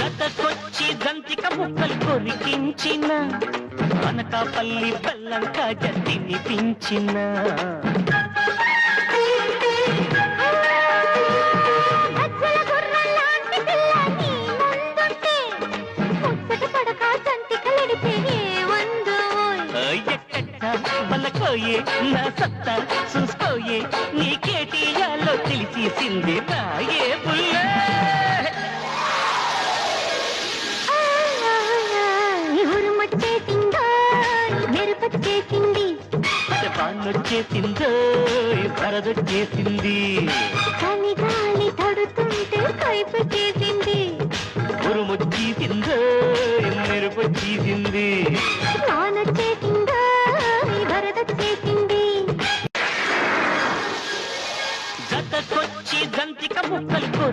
గతకొచ్చి గంతిక ముక్కలు కొరికించిన అనకాపల్లి బెల్లంకా తినిపించిన బలకోయే నా సత్తా చూసుకోయే నీకేటియాలో తెలిసేసింది రాయే బుల్లే ఉరుమొచ్చేసిందో మెరుపొచ్చేసింది వానొచ్చేసిందో వరదొచ్చేసింది కని గాలి తడుతుంటే కైపు చేసింది ఉరుమొచ్చేసిందో మెరుపొచ్చేసింది వానొచ్చేసిందో వరదొచ్చేసింది